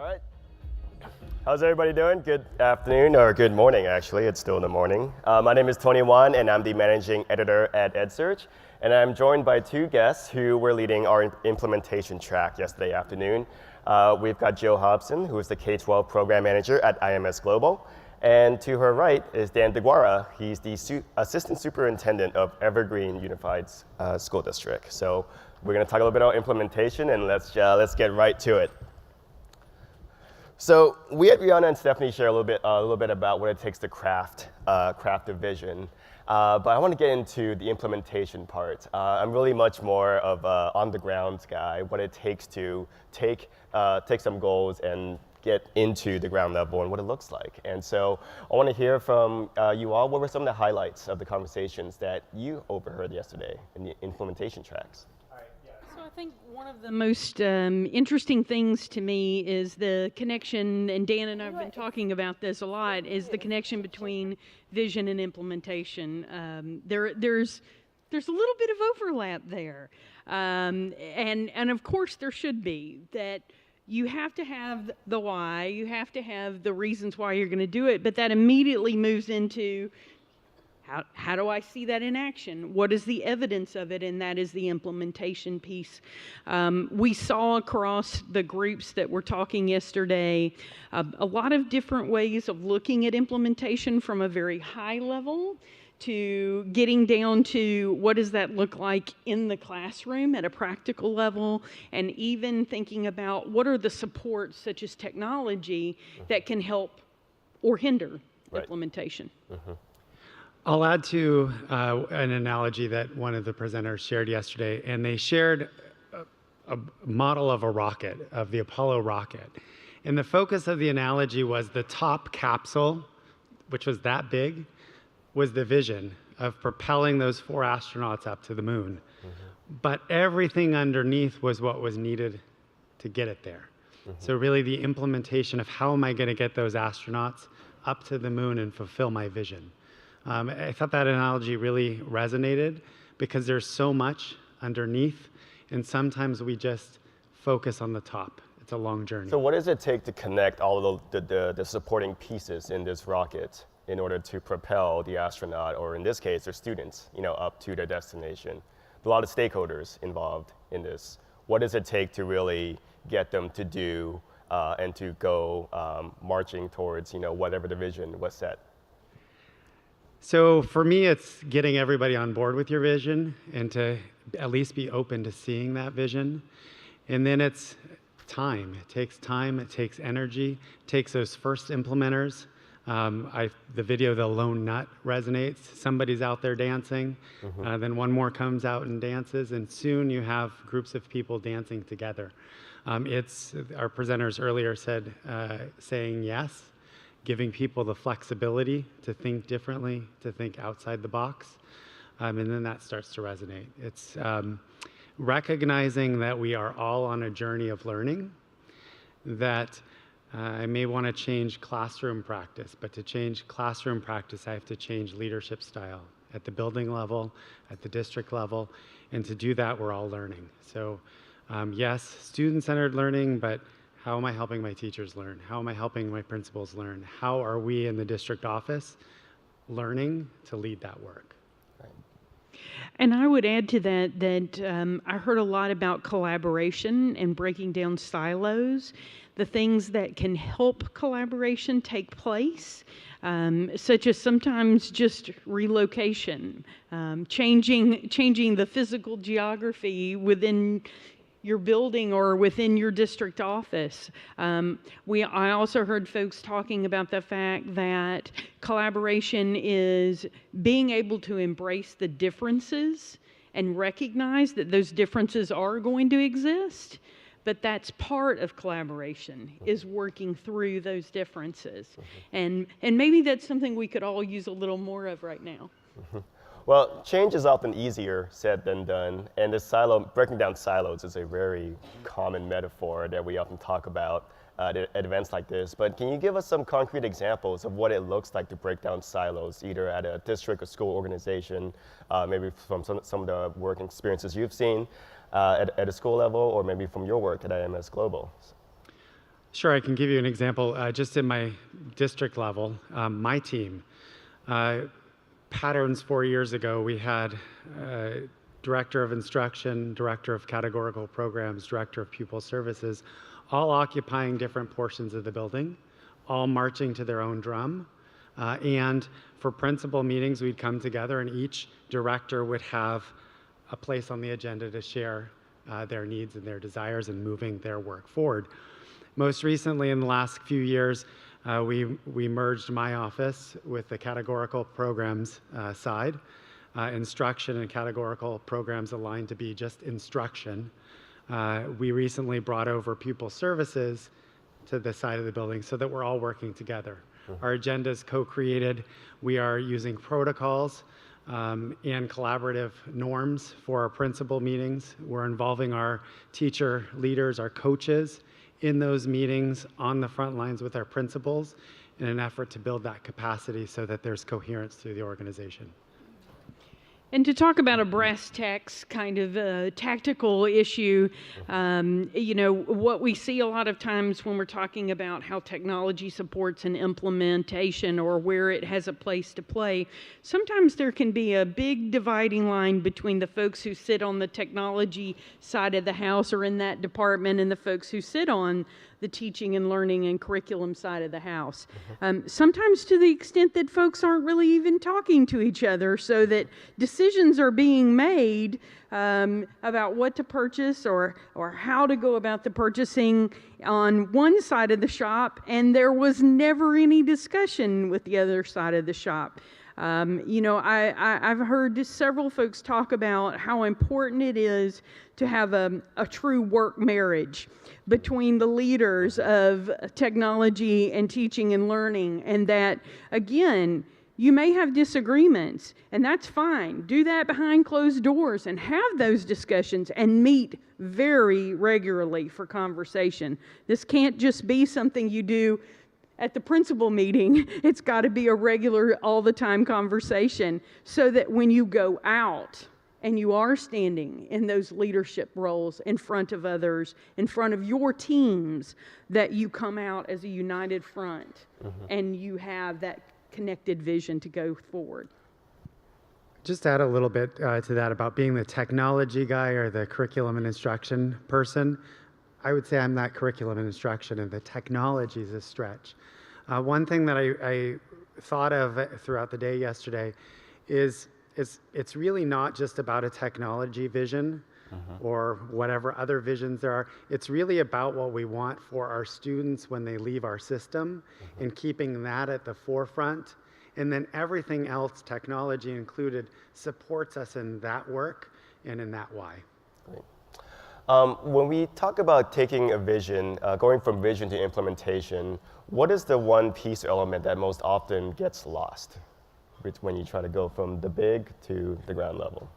All right. How's everybody doing? Good afternoon, or good morning, actually. It's still in the morning. My name is Tony Wan, and I'm the managing editor at EdSurge. And I'm joined by two guests who were leading our implementation track yesterday afternoon. We've got Jill Hobson, who is the K-12 program manager at IMS Global. And to her right is Dan DeGuara. He's the assistant superintendent of Evergreen Unified School District. So we're going to talk a little bit about implementation, and let's get right to it. So we at Rihanna and Stephanie share a little bit about what it takes to craft a vision. But I want to get into the implementation part. I'm really much more of an on-the-ground guy, what it takes to take some goals and get into the ground level and what it looks like. And so I want to hear from you all. What were some of the highlights of the conversations that you overheard yesterday in the implementation tracks? So I think one of the most interesting things to me is the connection, and Dan and I have been talking about this a lot, is the connection between vision and implementation. There's a little bit of overlap there. And of course there should be, that you have to have the why, you have to have the reasons why you're going to do it, but that immediately moves into how do I see that in action? What is the evidence of it? And that is the implementation piece. We saw across the groups that were talking yesterday a lot of different ways of looking at implementation, from a very high level to getting down to what does that look like in the classroom at a practical level, and even thinking about what are the supports such as technology that can help or hinder implementation. Mm-hmm. I'll add to an analogy that one of the presenters shared yesterday, and they shared a model of a rocket, of the Apollo rocket. And the focus of the analogy was the top capsule, which was that big, was the vision of propelling those 4 astronauts up to the moon. Mm-hmm. But everything underneath was what was needed to get it there. Mm-hmm. So really the implementation of how am I going to get those astronauts up to the moon and fulfill my vision. I thought that analogy really resonated because there's so much underneath, and sometimes we just focus on the top. It's a long journey. So what does it take to connect all of the supporting pieces in this rocket in order to propel the astronaut, or in this case, their students, up to their destination? A lot of stakeholders involved in this. What does it take to really get them to do and to go marching towards, whatever the vision was set? So for me, it's getting everybody on board with your vision and to at least be open to seeing that vision. And then it's time. It takes time, it takes energy, it takes those first implementers. The video, The Lone Nut, resonates. Somebody's out there dancing, mm-hmm. Then one more comes out and dances, and soon you have groups of people dancing together. It's, our presenters earlier said, saying yes, giving people the flexibility to think differently, to think outside the box, and then that starts to resonate. It's recognizing that we are all on a journey of learning, that I may want to change classroom practice, but to change classroom practice, I have to change leadership style at the building level, at the district level, and to do that, we're all learning. So yes, student-centered learning, but how am I helping my teachers learn? How am I helping my principals learn? How are we in the district office learning to lead that work? And I would add to that I heard a lot about collaboration and breaking down silos, the things that can help collaboration take place, such as sometimes just relocation, changing the physical geography within your building or within your district office. I also heard folks talking about the fact that collaboration is being able to embrace the differences and recognize that those differences are going to exist, but that's part of collaboration, is working through those differences. And maybe that's something we could all use a little more of right now. Well, change is often easier said than done, and breaking down silos is a very common metaphor that we often talk about at events like this. But can you give us some concrete examples of what it looks like to break down silos, either at a district or school organization, maybe from some of the work experiences you've seen at a school level, or maybe from your work at IMS Global? Sure, I can give you an example. Just in my district level, my team, patterns 4 years ago, we had director of instruction, director of categorical programs, director of pupil services, all occupying different portions of the building, all marching to their own drum. And for principal meetings, we'd come together and each director would have a place on the agenda to share their needs and their desires and moving their work forward. Most recently, in the last few years, we merged my office with the categorical programs side. Instruction and categorical programs aligned to be just instruction. We recently brought over pupil services to the side of the building so that we're all working together. Our agenda is co-created. We are using protocols and collaborative norms for our principal meetings. We're involving our teacher leaders, our coaches, in those meetings on the front lines with our principals in an effort to build that capacity so that there's coherence through the organization. And to talk about a brass tacks kind of tactical issue, what we see a lot of times when we're talking about how technology supports an implementation or where it has a place to play, sometimes there can be a big dividing line between the folks who sit on the technology side of the house or in that department and the folks who sit on the teaching and learning and curriculum side of the house. Sometimes to the extent that folks aren't really even talking to each other, so that decisions are being made about what to purchase or how to go about the purchasing on one side of the shop, and there was never any discussion with the other side of the shop. I've heard several folks talk about how important it is to have a true work marriage between the leaders of technology and teaching and learning, and that, again, you may have disagreements, and that's fine. Do that behind closed doors and have those discussions and meet very regularly for conversation. This can't just be something you do at the principal meeting. It's got to be a regular, all the time conversation so that when you go out and you are standing in those leadership roles in front of others, in front of your teams, that you come out as a united front and you have that connected vision to go forward. Just add a little bit to that about being the technology guy or the curriculum and instruction person. I would say I'm that curriculum and instruction, and the technology is a stretch. One thing that I thought of throughout the day yesterday is it's really not just about a technology vision or whatever other visions there are. It's really about what we want for our students when they leave our system and keeping that at the forefront. And then everything else, technology included, supports us in that work and in that why. Great. When we talk about taking a vision, going from vision to implementation, what is the one piece element that most often gets lost when you try to go from the big to the ground level?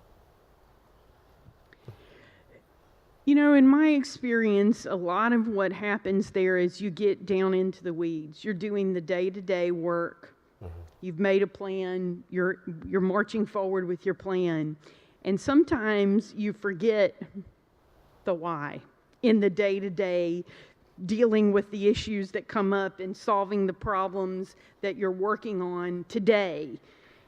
In my experience, a lot of what happens there is you get down into the weeds. You're doing the day-to-day work. You've made a plan. You're marching forward with your plan. And sometimes you forget the why in the day-to-day, dealing with the issues that come up and solving the problems that you're working on today.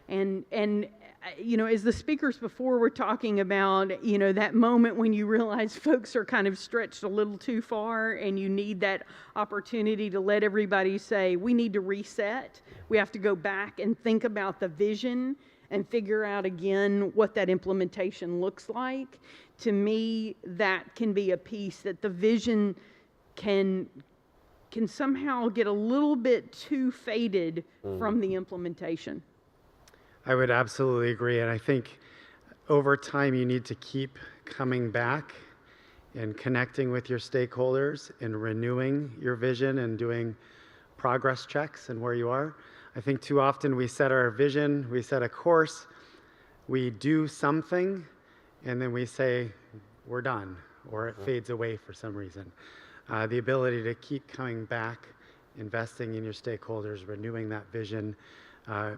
And as the speakers before were talking about, that moment when you realize folks are kind of stretched a little too far and you need that opportunity to let everybody say, we need to reset. We have to go back and think about the vision and figure out again what that implementation looks like. To me, that can be a piece that the vision can somehow get a little bit too faded from the implementation. I would absolutely agree, and I think over time you need to keep coming back and connecting with your stakeholders and renewing your vision and doing progress checks and where you are. I think too often we set our vision, we set a course, we do something, and then we say we're done, or it fades away for some reason. The ability to keep coming back, investing in your stakeholders, renewing that vision,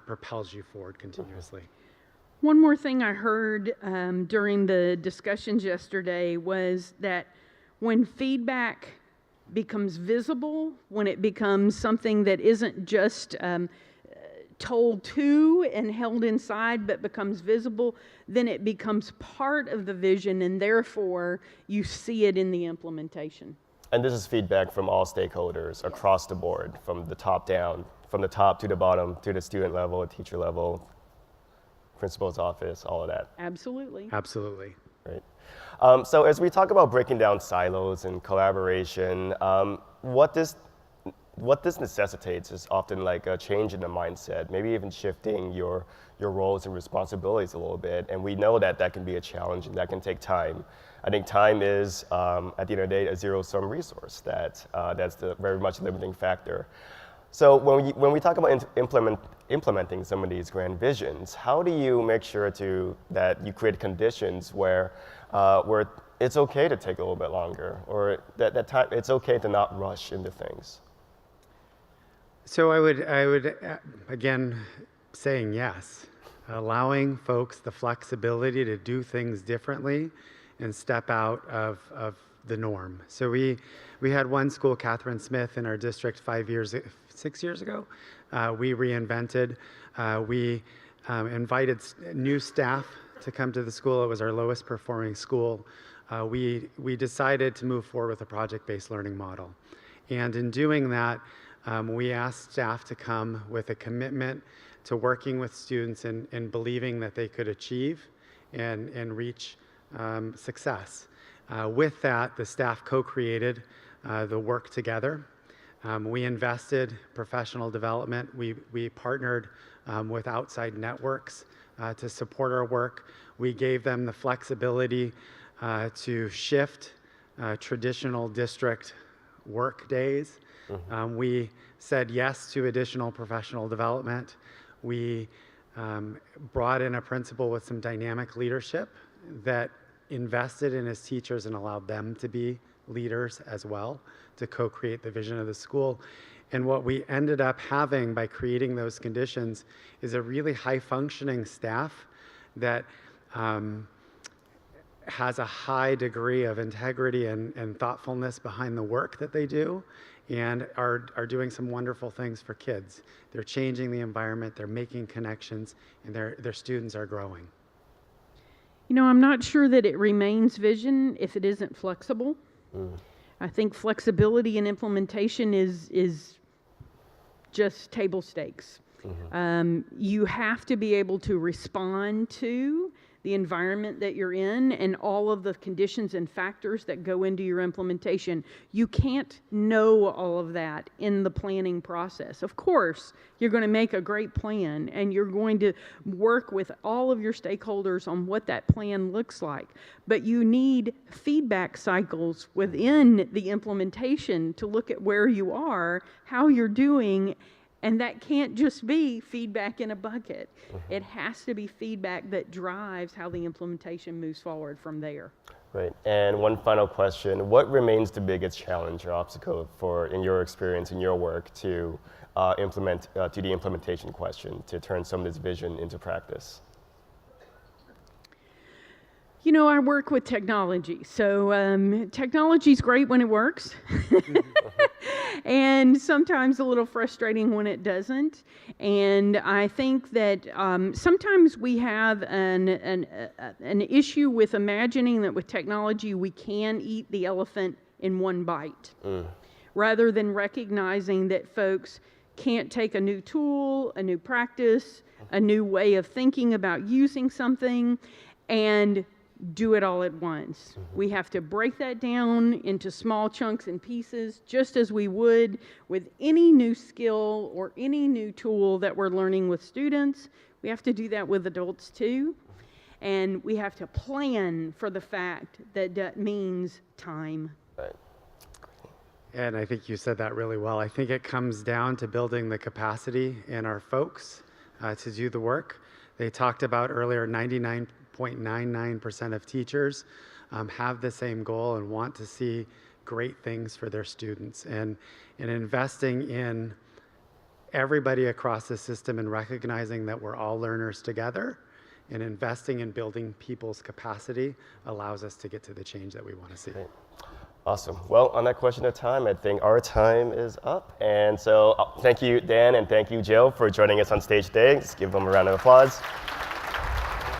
propels you forward continuously. One more thing I heard during the discussions yesterday was that when feedback becomes visible, when it becomes something that isn't just told to and held inside, but becomes visible, then it becomes part of the vision, and therefore you see it in the implementation. And this is feedback from all stakeholders across the board, from the top down, from the top to the bottom, to the student level, teacher level, principal's office, all of that. Absolutely. Absolutely. Right. So as we talk about breaking down silos and collaboration, what this necessitates is often like a change in the mindset, maybe even shifting your roles and responsibilities a little bit. And we know that that can be a challenge and that can take time. I think time is, at the end of the day, a zero-sum resource. That's the very much limiting factor. So when we talk about implementing some of these grand visions, how do you make sure that you create conditions where it's okay to take a little bit longer, or that time it's okay to not rush into things? So I would again, saying yes, allowing folks the flexibility to do things differently and step out of the norm. So we had one school, Catherine Smith, in our district 6 years ago. We reinvented. We invited new staff to come to the school. It was our lowest performing school. We decided to move forward with a project-based learning model. And in doing that, we asked staff to come with a commitment to working with students and believing that they could achieve and reach success. With that, the staff co-created the work together. We invested professional development. We partnered with outside networks to support our work. We gave them the flexibility to shift traditional district work days. We said yes to additional professional development. We brought in a principal with some dynamic leadership that invested in his teachers and allowed them to be leaders as well, to co-create the vision of the school. And what we ended up having by creating those conditions is a really high-functioning staff that has a high degree of integrity and thoughtfulness behind the work that they do, and are doing some wonderful things for kids. They're changing the environment, they're making connections, and their students are growing. You know, I'm not sure that it remains vision if it isn't flexible. I think flexibility in implementation is just table stakes. You have to be able to respond to the environment that you're in and all of the conditions and factors that go into your implementation. You can't know all of that in the planning process. Of course, you're going to make a great plan and you're going to work with all of your stakeholders on what that plan looks like. But you need feedback cycles within the implementation to look at where you are, how you're doing. And that can't just be feedback in a bucket. It has to be feedback that drives how the implementation moves forward from there. Right. And one final question: what remains the biggest challenge or obstacle in your experience, in your work, to the implementation question, to turn some of this vision into practice? You know, I work with technology, so technology's great when it works, and sometimes a little frustrating when it doesn't. And I think that sometimes we have an issue with imagining that with technology we can eat the elephant in one bite, rather than recognizing that folks can't take a new tool, a new practice, a new way of thinking about using something, and do it all at once. We have to break that down into small chunks and pieces, just as we would with any new skill or any new tool that we're learning with students. We have to do that with adults too. And we have to plan for the fact that that means time. Right. And I think you said that really well. I think it comes down to building the capacity in our folks to do the work. They talked about earlier 99.99% of teachers have the same goal and want to see great things for their students. And investing in everybody across the system and recognizing that we're all learners together and investing in building people's capacity allows us to get to the change that we want to see. Right. Awesome. Well, on that question of time, I think our time is up. And so thank you, Dan, and thank you, Jill, for joining us on stage today. Let's give them a round of applause.